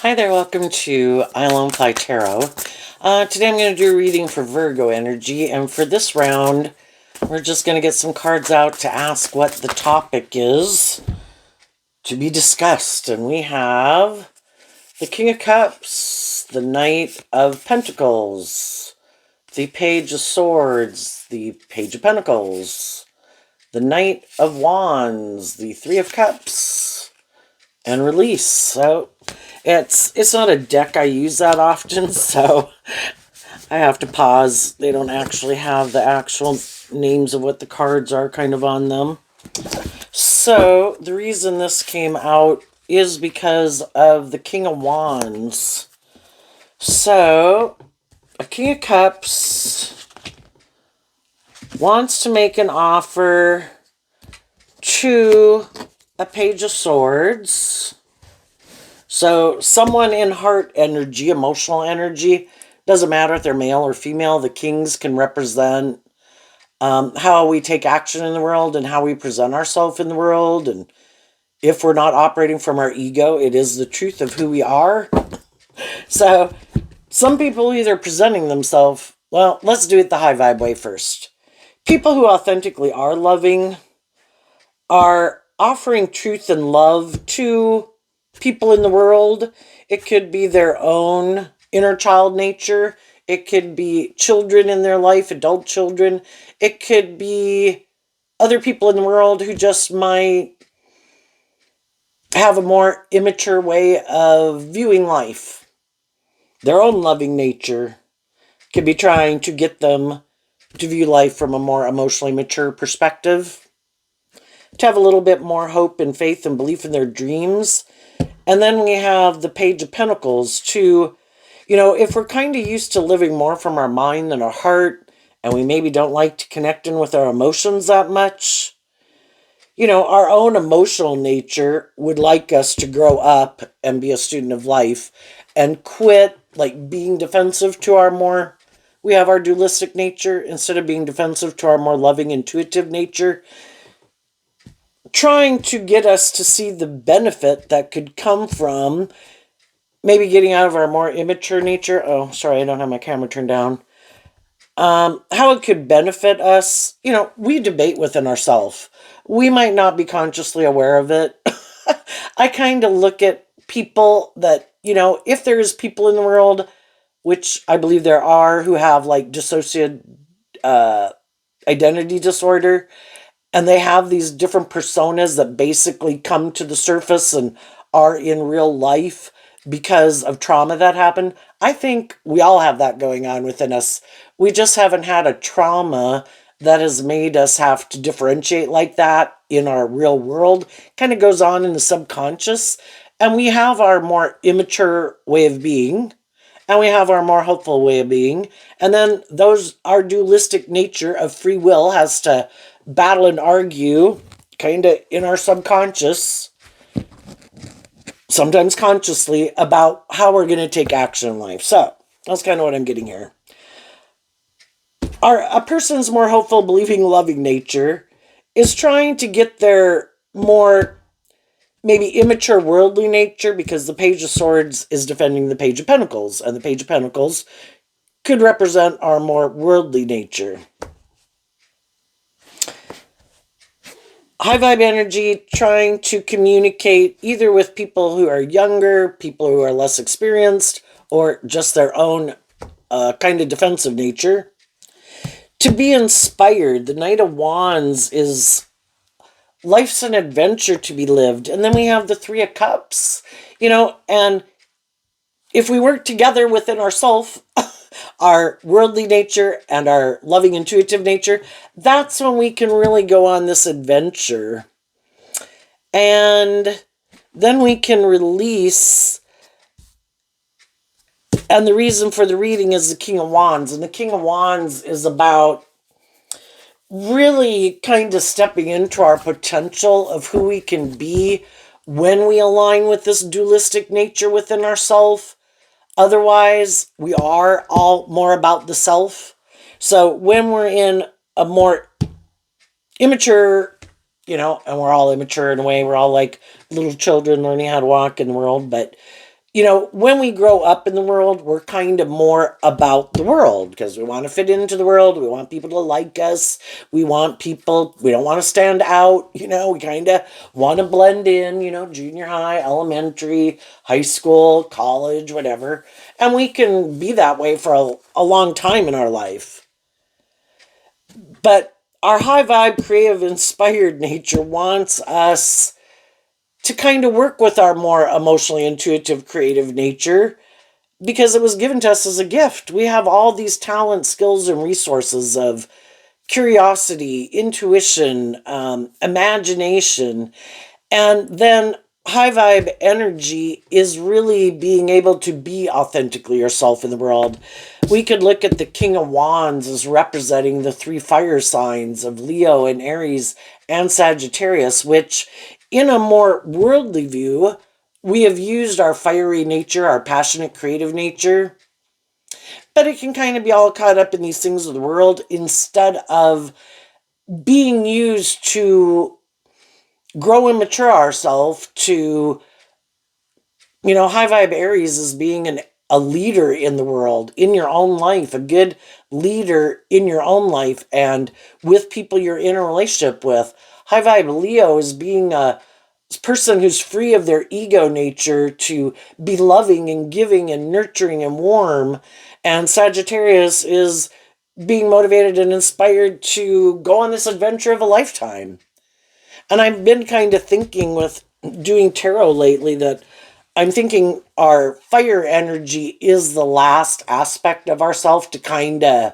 Hi there, welcome to Island Fly Tarot. Today I'm going to do a reading for Virgo energy, and for this round, we're just going to get some cards out to ask what the topic is to be discussed. And we have the King of Cups, the Knight of Pentacles, the Page of Swords, the Page of Pentacles, the Knight of Wands, the Three of Cups, and Release. So it's not a deck I use that often, so I have to pause. They don't actually have the actual names of what the cards are kind of on them. So the reason this came out is because of the King of Wands. So a King of Cups wants to make an offer to a Page of Swords. So someone in heart energy, emotional energy, doesn't matter if they're male or female, the kings can represent how we take action in the world and how we present ourselves in the world. And if we're not operating from our ego, it is the truth of who we are. So some people either presenting themselves, well, let's do it the high vibe way first. People who authentically are loving are offering truth and love to people in the world. It could be their own inner child nature. It could be children in their life, adult children. It could be other people in the world who just might have a more immature way of viewing life. Their own loving nature could be trying to get them to view life from a more emotionally mature perspective, to have a little bit more hope and faith and belief in their dreams. And then we have the Page of Pentacles to, if we're kind of used to living more from our mind than our heart, and we maybe don't like to connect in with our emotions that much, our own emotional nature would like us to grow up and be a student of life and quit like being defensive to we have our dualistic nature instead of being defensive to our more loving, intuitive nature, trying to get us to see the benefit that could come from maybe getting out of our more immature nature. Oh, sorry, I don't have my camera turned down. How it could benefit us. We debate within ourselves. We might not be consciously aware of it. I kind of look at people that, if there's people in the world, which I believe there are, who have like dissociative identity disorder, and they have these different personas that basically come to the surface and are in real life because of trauma that happened. I think we all have that going on within us. We just haven't had a trauma that has made us have to differentiate like that in our real world. Kind of goes on in the subconscious. And we have our more immature way of being, and we have our more hopeful way of being. And then our dualistic nature of free will has to battle and argue kind of in our subconscious, sometimes consciously, about how we're going to take action in life. So that's kind of what I'm getting here. A person's more hopeful, believing, loving nature is trying to get their more maybe immature worldly nature, because the Page of Swords is defending the Page of Pentacles, and the Page of Pentacles could represent our more worldly nature. High vibe energy trying to communicate either with people who are younger, people who are less experienced, or just their own kind of defensive nature. To be inspired, the Knight of Wands is life's an adventure to be lived. And then we have the Three of Cups, and if we work together within ourselves, our worldly nature and our loving, intuitive nature, that's when we can really go on this adventure. And then we can release. And the reason for the reading is the King of Wands. And the King of Wands is about really kind of stepping into our potential of who we can be when we align with this dualistic nature within ourselves. Otherwise, we are all more about the self. So when we're in a more immature, and we're all immature in a way, we're all like little children learning how to walk in the world, but when we grow up in the world, we're kind of more about the world because we want to fit into the world. We want people to like us. We don't want to stand out. We kind of want to blend in, junior high, elementary, high school, college, whatever. And we can be that way for a long time in our life. But our high vibe, creative, inspired nature wants us to kind of work with our more emotionally intuitive, creative nature because it was given to us as a gift. We have all these talents, skills, and resources of curiosity, intuition, imagination, and then high vibe energy is really being able to be authentically yourself in the world. We could look at the King of Wands as representing the three fire signs of Leo and Aries and Sagittarius, which in a more worldly view, we have used our fiery nature, our passionate creative nature, but it can kind of be all caught up in these things of the world instead of being used to grow and mature ourselves to, high vibe Aries is being a leader in the world, in your own life, a good leader in your own life and with people you're in a relationship with. High vibe Leo is being a person who's free of their ego nature to be loving and giving and nurturing and warm. And Sagittarius is being motivated and inspired to go on this adventure of a lifetime. And I've been kind of thinking with doing tarot lately that I'm thinking our fire energy is the last aspect of ourself to kind of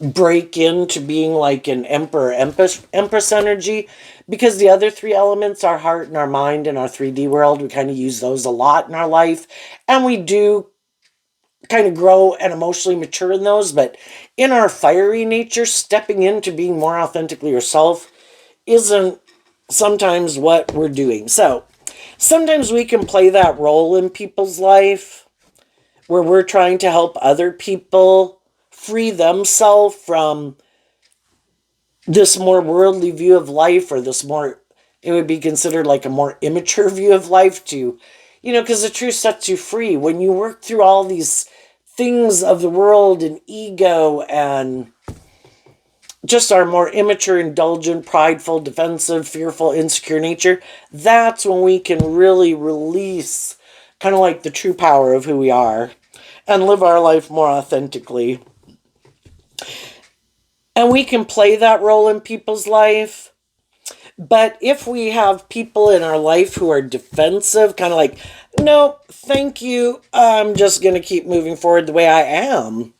break into being like an emperor, empress energy, because the other three elements, our heart and our mind and our 3D world, we kind of use those a lot in our life. And we do kind of grow and emotionally mature in those. But in our fiery nature, stepping into being more authentically yourself isn't sometimes what we're doing. So sometimes we can play that role in people's life where we're trying to help other people free themselves from this more worldly view of life, or this more, it would be considered like a more immature view of life to, because the truth sets you free. When you work through all these things of the world and ego and just our more immature, indulgent, prideful, defensive, fearful, insecure nature, that's when we can really release kind of like the true power of who we are and live our life more authentically. And we can play that role in people's life. But if we have people in our life who are defensive, kind of like, no, thank you, I'm just going to keep moving forward the way I am.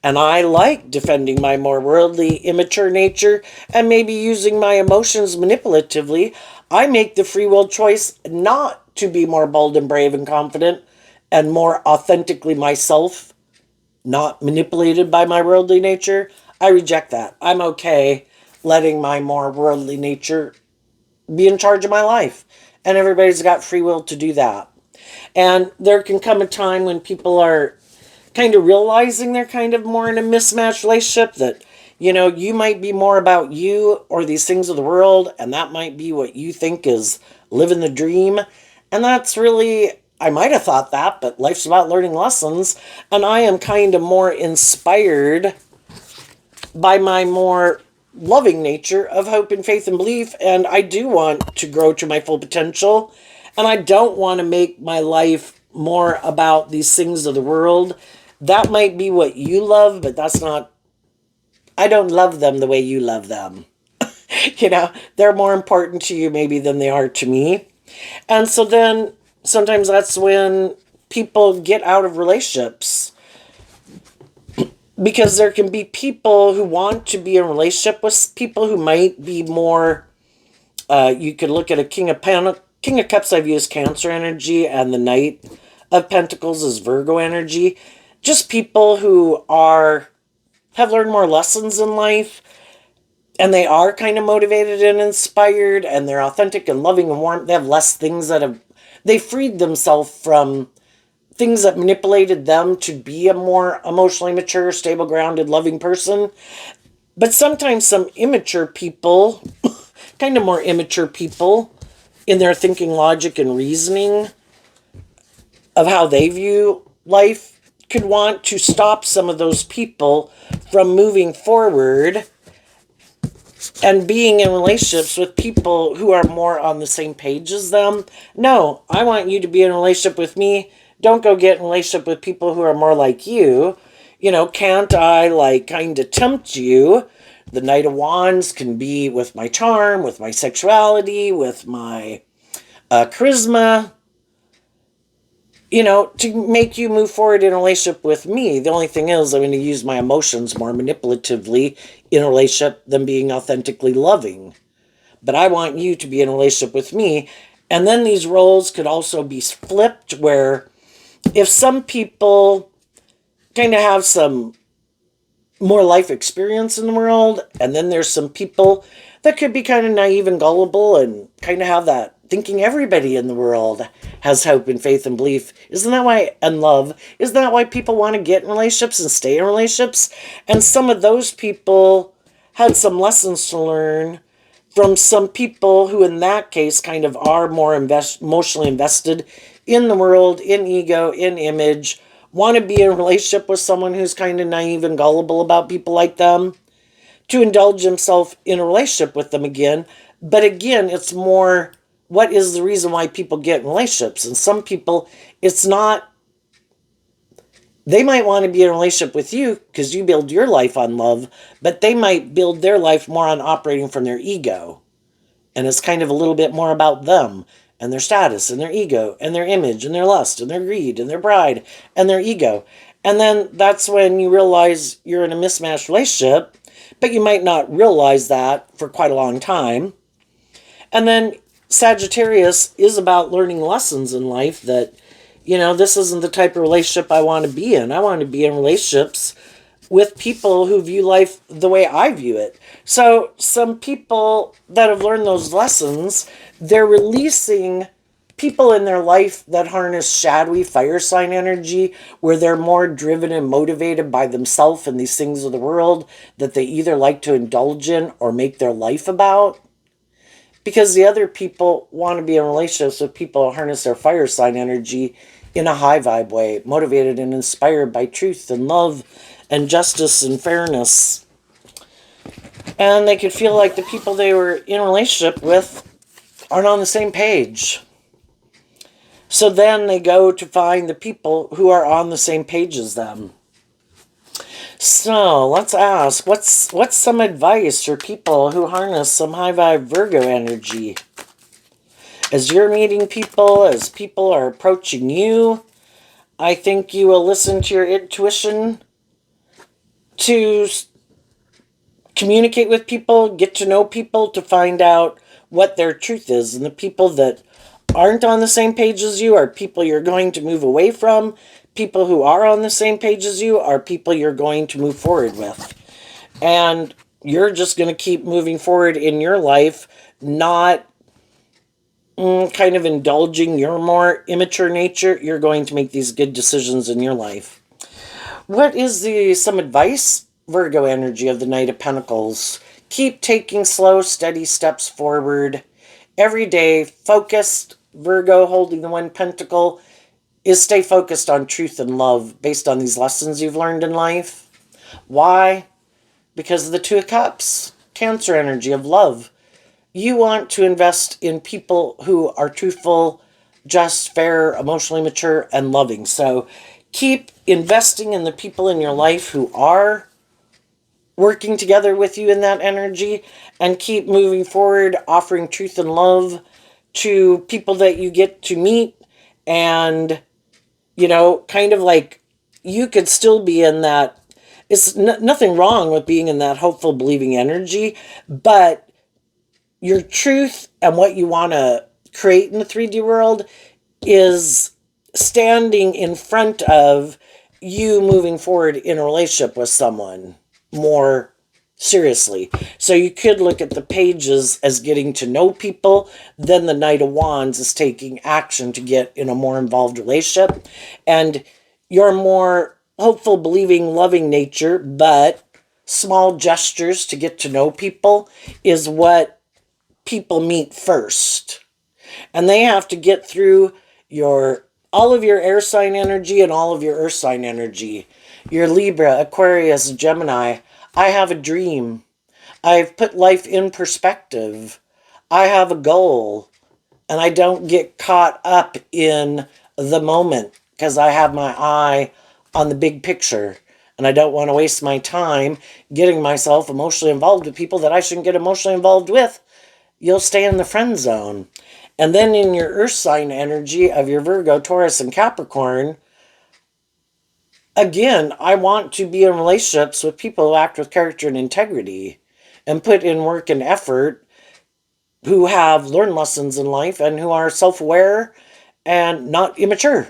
And I like defending my more worldly, immature nature and maybe using my emotions manipulatively. I make the free will choice not to be more bold and brave and confident and more authentically myself, not manipulated by my worldly nature. I reject that. I'm okay letting my more worldly nature be in charge of my life. And everybody's got free will to do that. And there can come a time when people are kind of realizing they're kind of more in a mismatched relationship, that, you might be more about you or these things of the world, and that might be what you think is living the dream. And that's really, I might have thought that, but life's about learning lessons. And I am kind of more inspired by my more loving nature of hope and faith and belief. And I do want to grow to my full potential. And I don't want to make my life more about these things of the world. That might be what you love, but that's not, I don't love them the way you love them. They're more important to you maybe than they are to me. And so then sometimes that's when people get out of relationships, because there can be people who want to be in a relationship with people who might be more, you could look at a King of Cups I've used Cancer energy, and the Knight of Pentacles is Virgo energy. Just people who have learned more lessons in life, and they are kind of motivated and inspired, and they're authentic and loving and warm. They have less things they freed themselves from things that manipulated them to be a more emotionally mature, stable, grounded, loving person. But sometimes some immature people, kind of more immature people in their thinking, logic, and reasoning, of how they view life could want to stop some of those people from moving forward and being in relationships with people who are more on the same page as them. No, I want you to be in a relationship with me. Don't go get in a relationship with people who are more like you. You know, can't I like kind of tempt you? The Knight of Wands can be with my charm, with my sexuality, with my charisma, you know, to make you move forward in a relationship with me. The only thing is, I'm going to use my emotions more manipulatively in a relationship than being authentically loving. But I want you to be in a relationship with me. And then these roles could also be flipped, where if some people kind of have some more life experience in the world, and then there's some people that could be kind of naive and gullible and kind of have that thinking everybody in the world has hope and faith and belief. Isn't that why, and love, isn't that why people want to get in relationships and stay in relationships? And some of those people had some lessons to learn from some people who in that case kind of are more emotionally invested in the world, in ego, in image, want to be in a relationship with someone who's kind of naive and gullible about people like them, to indulge himself in a relationship with them again. But again, it's more, what is the reason why people get in relationships? And some people, it's not, they might want to be in a relationship with you because you build your life on love, but they might build their life more on operating from their ego. And it's kind of a little bit more about them and their status and their ego and their image and their lust and their greed and their pride and their ego. And then that's when you realize you're in a mismatched relationship, but you might not realize that for quite a long time. And then Sagittarius is about learning lessons in life that, you know, this isn't the type of relationship I want to be in. I want to be in relationships with people who view life the way I view it. So some people that have learned those lessons, they're releasing people in their life that harness shadowy fire sign energy, where they're more driven and motivated by themselves and these things of the world that they either like to indulge in or make their life about. Because the other people want to be in relationships with people who harness their fire sign energy in a high vibe way, motivated and inspired by truth and love and justice and fairness. And they could feel like the people they were in a relationship with aren't on the same page. So then they go to find the people who are on the same page as them. So let's ask, what's some advice for people who harness some high vibe Virgo energy? As you're meeting people, as people are approaching you, I think you will listen to your intuition to communicate with people, get to know people, to find out what their truth is. And the people that aren't on the same page as you are people you're going to move away from. People who are on the same page as you are people you're going to move forward with. And you're just going to keep moving forward in your life, not kind of indulging your more immature nature. You're going to make these good decisions in your life. What is some advice, Virgo energy of the Knight of Pentacles? Keep taking slow, steady steps forward. Every day, focused. Virgo holding the one pentacle is stay focused on truth and love based on these lessons you've learned in life. Why? Because of the Two of Cups, Cancer energy of love. You want to invest in people who are truthful, just, fair, emotionally mature, and loving. So keep investing in the people in your life who are working together with you in that energy, and keep moving forward, offering truth and love to people that you get to meet. And, you know, kind of like you could still be in that. It's nothing wrong with being in that hopeful, believing energy, but your truth and what you want to create in the 3D world is standing in front of you moving forward in a relationship with someone more seriously. So you could look at the pages as getting to know people, then the Knight of Wands is taking action to get in a more involved relationship. And your more hopeful, believing, loving nature, but small gestures to get to know people is what people meet first. And they have to get through your all of your air sign energy and all of your earth sign energy. Your Libra, Aquarius, Gemini. I have a dream. I've put life in perspective. I have a goal. And I don't get caught up in the moment because I have my eye on the big picture. And I don't want to waste my time getting myself emotionally involved with people that I shouldn't get emotionally involved with. You'll stay in the friend zone. And then in your earth sign energy of your Virgo, Taurus, and Capricorn, again, I want to be in relationships with people who act with character and integrity and put in work and effort, who have learned lessons in life and who are self-aware and not immature.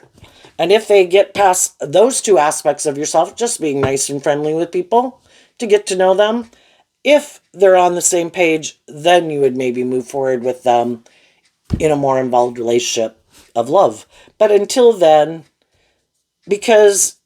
And if they get past those two aspects of yourself, just being nice and friendly with people to get to know them, if they're on the same page, then you would maybe move forward with them in a more involved relationship of love. But until then, because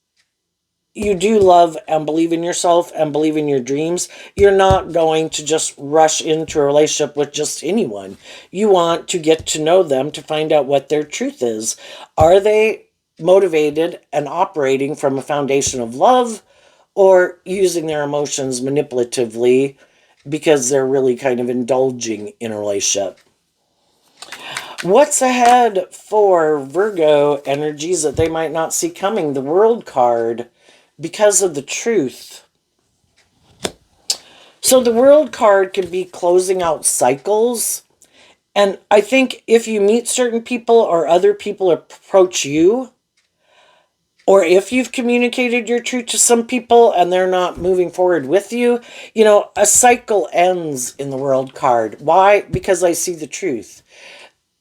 you do love and believe in yourself and believe in your dreams, you're not going to just rush into a relationship with just anyone. You want to get to know them to find out what their truth is. Are they motivated and operating from a foundation of love, or using their emotions manipulatively because they're really kind of indulging in a relationship? What's ahead for Virgo energies that they might not see coming? The World card, because of the truth. So the World card can be closing out cycles. And I think if you meet certain people or other people approach you, or if you've communicated your truth to some people and they're not moving forward with you, a cycle ends in the World card. Why? Because I see the truth.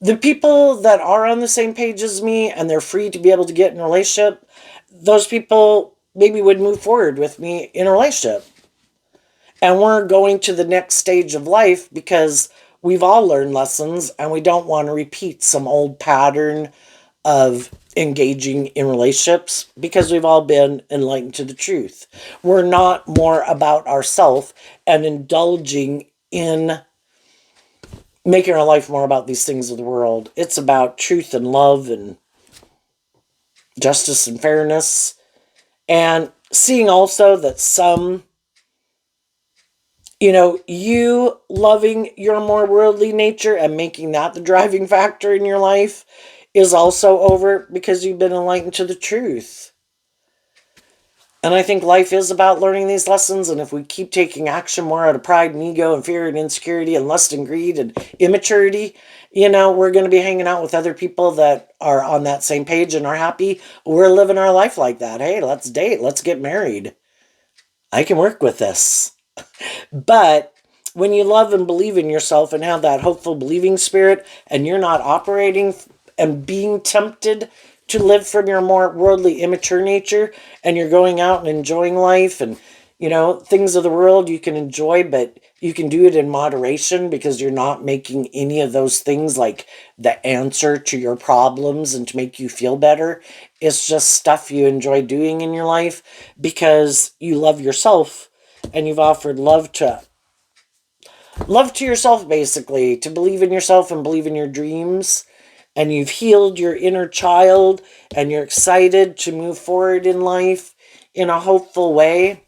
The people that are on the same page as me and they're free to be able to get in a relationship, those people maybe would move forward with me in a relationship. And we're going to the next stage of life because we've all learned lessons and we don't want to repeat some old pattern of engaging in relationships because we've all been enlightened to the truth. We're not more about ourselves and indulging in making our life more about these things of the world. It's about truth and love and justice and fairness. And seeing also that some, you loving your more worldly nature and making that the driving factor in your life is also over because you've been enlightened to the truth. And I think life is about learning these lessons. And if we keep taking action more out of pride and ego and fear and insecurity and lust and greed and immaturity, we're going to be hanging out with other people that are on that same page and are happy. We're living our life like that. Hey, let's date. Let's get married. I can work with this. But when you love and believe in yourself and have that hopeful believing spirit and you're not operating and being tempted to live from your more worldly immature nature and you're going out and enjoying life and things of the world you can enjoy, but you can do it in moderation because you're not making any of those things like the answer to your problems and to make you feel better. It's just stuff you enjoy doing in your life because you love yourself and you've offered love to yourself, basically, to believe in yourself and believe in your dreams. And you've healed your inner child and you're excited to move forward in life in a hopeful way.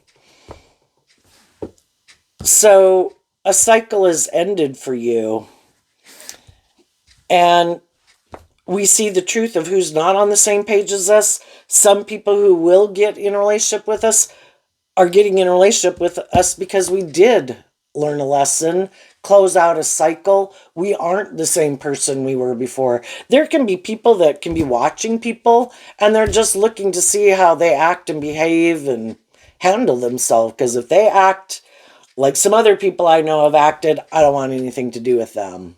So a cycle has ended for you. And we see the truth of who's not on the same page as us. Some people who will get in a relationship with us are getting in a relationship with us because we did learn a lesson, close out a cycle. We aren't the same person we were before. There can be people that can be watching people and they're just looking to see how they act and behave and handle themselves. Because if they act like some other people I know have acted, I don't want anything to do with them.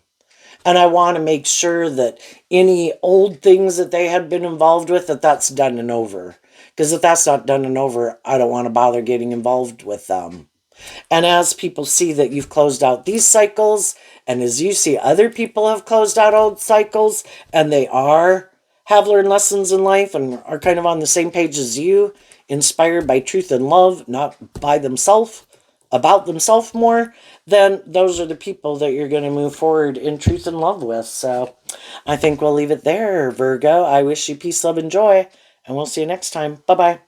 And I want to make sure that any old things that they had been involved with, that's done and over. Because if that's not done and over, I don't want to bother getting involved with them. And as people see that you've closed out these cycles, and as you see other people have closed out old cycles, and they have learned lessons in life and are kind of on the same page as you, inspired by truth and love, not by themselves, about themselves more, then those are the people that you're going to move forward in truth and love with. So I think we'll leave it there, Virgo. I wish you peace, love, and joy, and we'll see you next time. Bye-bye.